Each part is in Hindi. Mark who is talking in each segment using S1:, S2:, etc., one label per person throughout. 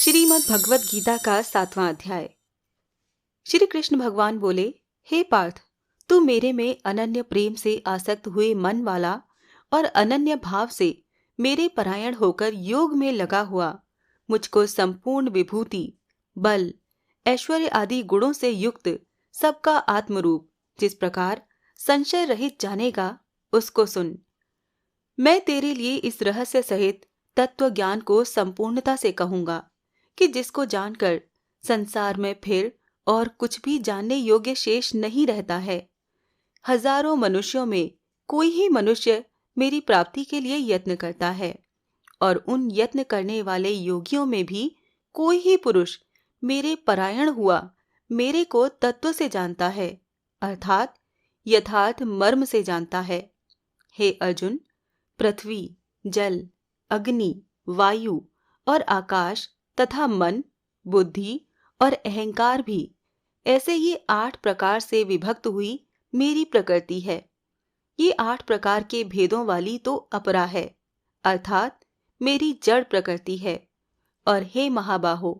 S1: श्रीमद् भगवत गीता का 7वां अध्याय। श्री कृष्ण भगवान बोले, हे पार्थ, तू मेरे में अनन्य प्रेम से आसक्त हुए मन वाला और अनन्य भाव से मेरे परायण होकर योग में लगा हुआ, मुझको संपूर्ण विभूति, बल, ऐश्वर्य आदि गुणों से युक्त सबका आत्मरूप जिस प्रकार संशय रहित जानेगा, उसको सुन। मैं तेरे लिए इस रहस्य सहित तत्व ज्ञान को संपूर्णता से कहूंगा कि जिसको जानकर संसार में फिर और कुछ भी जानने योग्य शेष नहीं रहता है। हजारों मनुष्यों में कोई ही मनुष्य मेरी प्राप्ति के लिए यत्न करता है, और उन यत्न करने वाले योगियों में भी कोई ही पुरुष मेरे परायण हुआ मेरे को तत्व से जानता है, अर्थात यथार्थ मर्म से जानता है। हे अर्जुन, पृथ्वी, जल, अग्नि, वायु और आकाश तथा मन, बुद्धि और अहंकार भी ऐसे ही 8 प्रकार से विभक्त हुई मेरी प्रकृति है। ये 8 प्रकार के भेदों वाली तो अपरा है, अर्थात मेरी जड़ प्रकृति है। और हे महाबाहो,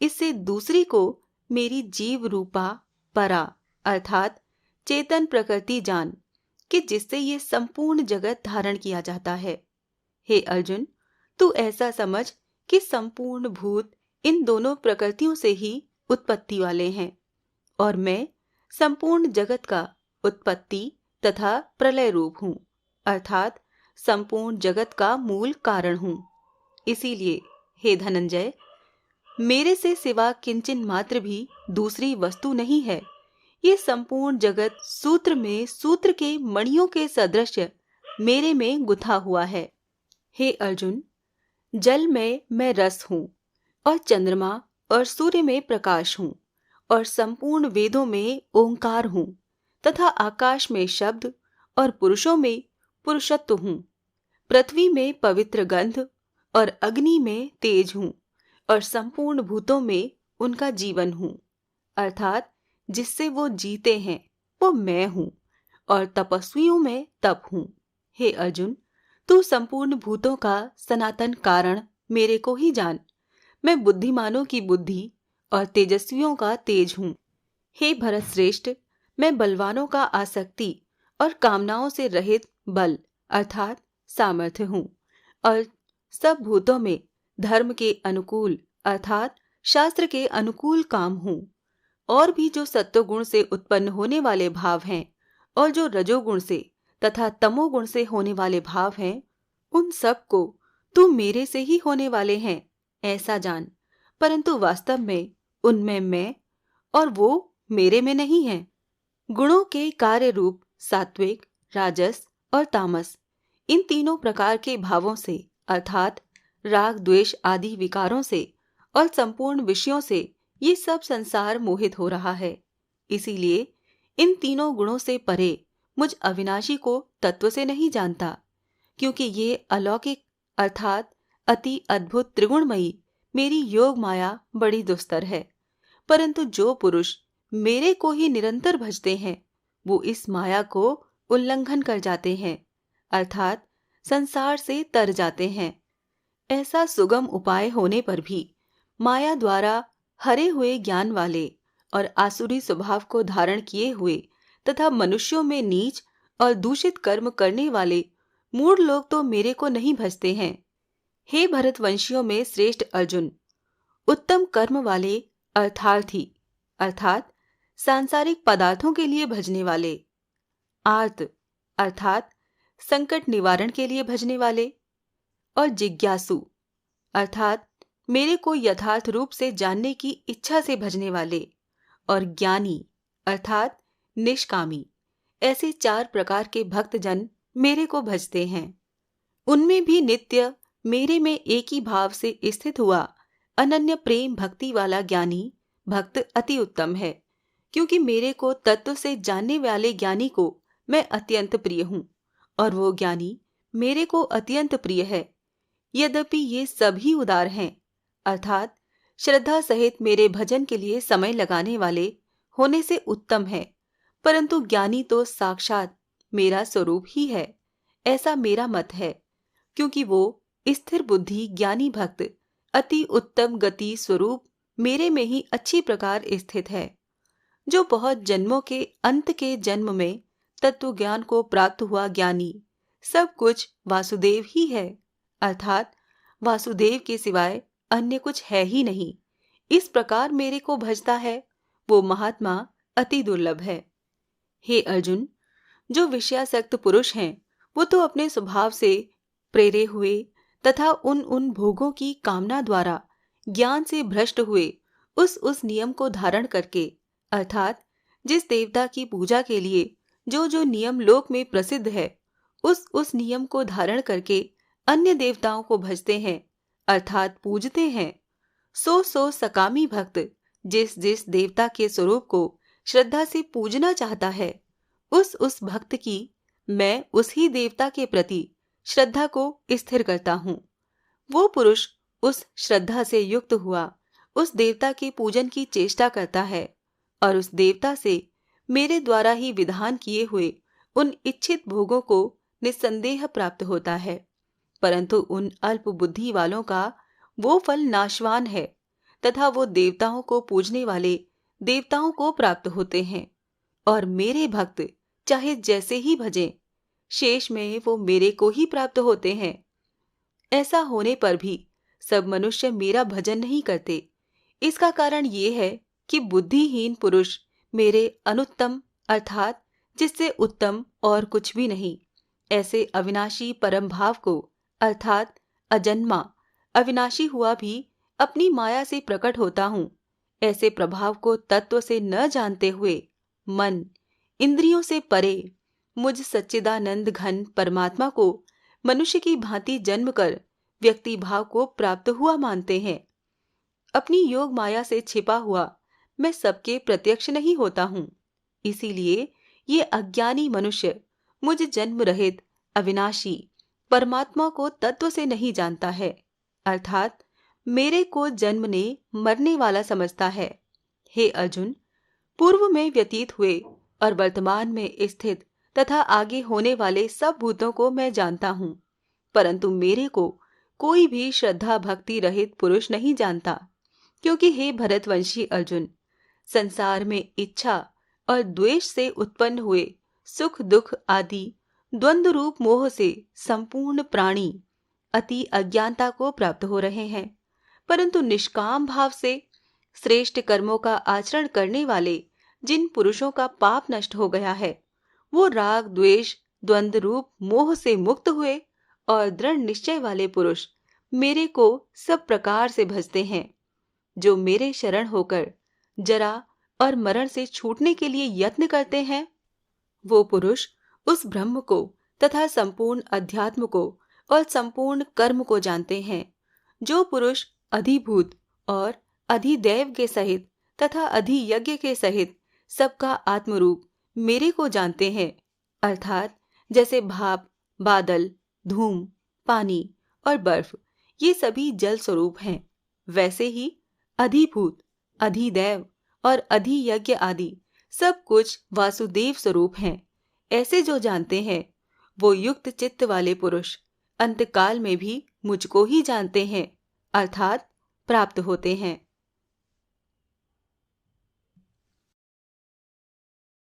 S1: इससे दूसरी को मेरी जीव रूपा परा अर्थात चेतन प्रकृति जान, कि जिससे ये संपूर्ण जगत धारण किया जाता है। हे अर्जुन, तू ऐसा समझ कि संपूर्ण भूत इन दोनों प्रकृतियों से ही उत्पत्ति वाले हैं, और मैं संपूर्ण जगत का उत्पत्ति तथा प्रलय रूप हूँ, अर्थात संपूर्ण जगत का मूल कारण हूँ। इसीलिए हे धनंजय, मेरे से सिवा किंचन मात्र भी दूसरी वस्तु नहीं है। ये संपूर्ण जगत सूत्र में सूत्र के मणियों के सदृश मेरे में गुथा हुआ है। हे अर्जुन, जल में मैं रस हूँ, और चंद्रमा और सूर्य में प्रकाश हूँ, और संपूर्ण वेदों में ओंकार हूँ, तथा आकाश में शब्द और पुरुषों में पुरुषत्व हूँ। पृथ्वी में पवित्र गंध और अग्नि में तेज हूँ, और संपूर्ण भूतों में उनका जीवन हूँ, अर्थात जिससे वो जीते हैं वो मैं हूँ, और तपस्वियों में तप हूँ। हे अर्जुन, तू संपूर्ण भूतों का सनातन कारण मेरे को ही जान। मैं बुद्धिमानों की बुद्धि और तेजस्वियों का तेज हूँ। हे भरत श्रेष्ठ, मैं बलवानों का आसक्ति और कामनाओं से रहित बल अर्थात सामर्थ्य हूँ, और सब भूतों में धर्म के अनुकूल अर्थात शास्त्र के अनुकूल काम हूँ। और भी जो सत्वगुण से उत्पन्न होने वाले भाव हैं, और जो रजोगुण से तथा तमोगुण से होने वाले भाव हैं, उन सब को तू मेरे से ही होने वाले हैं ऐसा जान, परंतु वास्तव में उनमें मैं और वो मेरे में नहीं है। गुणों के कार्य रूप सात्विक, राजस और तामस, इन तीनों प्रकार के भावों से अर्थात राग, द्वेष आदि विकारों से और संपूर्ण विषयों से ये सब संसार मोहित हो रहा है। इसीलिए इन तीनों गुणों से परे मुझ अविनाशी को तत्व से नहीं जानता, क्योंकि ये अलौकिक अर्थात अति अद्भुत त्रिगुणमयी मेरी योग माया बड़ी दुस्तर है। परंतु जो पुरुष मेरे को ही निरंतर भजते हैं, वो इस माया को उल्लंघन कर जाते हैं, अर्थात संसार से तर जाते हैं। ऐसा सुगम उपाय होने पर भी माया द्वारा हरे हुए ज्ञान वाले और आसुरी स्वभाव को धारण किए हुए तथा मनुष्यों में नीच और दूषित कर्म करने वाले मूढ़ लोग तो मेरे को नहीं भजते हैं। हे भरतवंशियों में श्रेष्ठ अर्जुन, उत्तम कर्म वाले अर्थार्थी अर्थात सांसारिक पदार्थों के लिए भजने वाले, आर्त अर्थात संकट निवारण के लिए भजने वाले, और जिज्ञासु अर्थात मेरे को यथार्थ रूप से जानने की इच्छा से भजने वाले, और ज्ञानी अर्थात निष्कामी, ऐसे 4 प्रकार के भक्तजन मेरे को भजते हैं। उनमें भी नित्य मेरे में एक ही भाव से स्थित हुआ अनन्य प्रेम भक्ति वाला ज्ञानी भक्त अति उत्तम है, क्योंकि मेरे को तत्व से जानने वाले ज्ञानी को मैं अत्यंत प्रिय हूँ, और वो ज्ञानी मेरे को अत्यंत प्रिय है। यद्यपि ये सभी उदार हैं, अर्थात श्रद्धा सहित मेरे भजन के लिए समय लगाने वाले होने से उत्तम है, परंतु ज्ञानी तो साक्षात मेरा स्वरूप ही है, ऐसा मेरा मत है, क्योंकि वो स्थिर बुद्धि ज्ञानी भक्त अति उत्तम गति स्वरूप मेरे में ही अच्छी प्रकार स्थित है, जो बहुत जन्मों के अंत के जन्म में तत्व ज्ञान को प्राप्त हुआ ज्ञानी सब कुछ वासुदेव ही है, अर्थात वासुदेव के सिवाय अन्य कुछ है ही नहीं। इस प्रकार मेरे को भजता है वो महात्मा अति दुर्लभ है। हे अर्जुन, जो विषयासक्त पुरुष हैं वो तो अपने स्वभाव से प्रेरे हुए तथा उन भोगों की कामना द्वारा ज्ञान से भ्रष्ट हुए उस नियम को धारण करके, अर्थात जिस देवता की पूजा के लिए जो नियम लोक में प्रसिद्ध है उस नियम को धारण करके अन्य देवताओं को भजते हैं, अर्थात पूजते हैं। सो सकामी भक्त जिस देवता के स्वरूप को श्रद्धा से पूजना चाहता है उस भक्त की मैं उसी देवता के प्रति श्रद्धा को स्थिर करता हूँ। वो पुरुष उस श्रद्धा से युक्त हुआ उस देवता के पूजन की चेष्टा करता है और उस देवता से मेरे द्वारा ही विधान किए हुए उन इच्छित भोगों को निस्संदेह प्राप्त होता है, परंतु उन अल्प बुद्धि वालों का वो फल नाशवान है तथा वो देवताओं को पूजने वाले देवताओं को प्राप्त होते हैं और मेरे भक्त चाहे जैसे ही भजें शेष में वो मेरे को ही प्राप्त होते हैं। ऐसा होने पर भी सब मनुष्य मेरा भजन नहीं करते। इसका कारण ये है कि बुद्धिहीन पुरुष मेरे अनुत्तम अर्थात जिससे उत्तम और कुछ भी नहीं ऐसे अविनाशी परम भाव को अर्थात अजन्मा अविनाशी हुआ भी अपनी माया से प्रकट होता हूँ ऐसे प्रभाव को तत्व से न जानते हुए मन इंद्रियों से परे मुझ सच्चिदानंद घन परमात्मा को मनुष्य की भांति जन्म कर व्यक्ति भाव को प्राप्त हुआ मानते हैं। अपनी योग माया से छिपा हुआ मैं सबके प्रत्यक्ष नहीं होता हूँ, इसीलिए ये अज्ञानी मनुष्य मुझ जन्म रहित अविनाशी परमात्मा को तत्व से नहीं जानता है, अर्थात मेरे को जन्म ने मरने वाला समझता है। हे अर्जुन, पूर्व में व्यतीत हुए और वर्तमान में स्थित तथा आगे होने वाले सब भूतों को मैं जानता हूँ, परंतु मेरे को कोई भी श्रद्धा भक्ति रहित पुरुष नहीं जानता, क्योंकि हे भरतवंशी अर्जुन, संसार में इच्छा और द्वेष से उत्पन्न हुए सुख दुख आदि द्वंद्व रूप मोह से संपूर्ण प्राणी अति अज्ञानता को प्राप्त हो रहे हैं, परंतु निष्काम भाव से श्रेष्ठ कर्मों का आचरण करने वाले जिन पुरुषों का पाप नष्ट हो गया है वो राग द्वेष द्वंद्व रूप मोह से मुक्त हुए और दृढ़ निश्चय वाले पुरुष मेरे को सब प्रकार से भजते हैं। जो मेरे शरण होकर जरा और मरण से छूटने के लिए यत्न करते हैं वो पुरुष उस ब्रह्म को तथा संपूर्ण अध्यात्म को और संपूर्ण कर्म को जानते हैं। जो पुरुष अधिभूत और अधिदैव के सहित तथा अधियज्ञ के सहित सबका आत्मरूप मेरे को जानते हैं, अर्थात जैसे भाप बादल धूम पानी और बर्फ ये सभी जल स्वरूप हैं, वैसे ही अधिभूत अधिदैव और अधियज्ञ आदि सब कुछ वासुदेव स्वरूप हैं। ऐसे जो जानते हैं वो युक्त चित्त वाले पुरुष अंतकाल में भी मुझको ही जानते हैं, अर्थात प्राप्त होते हैं।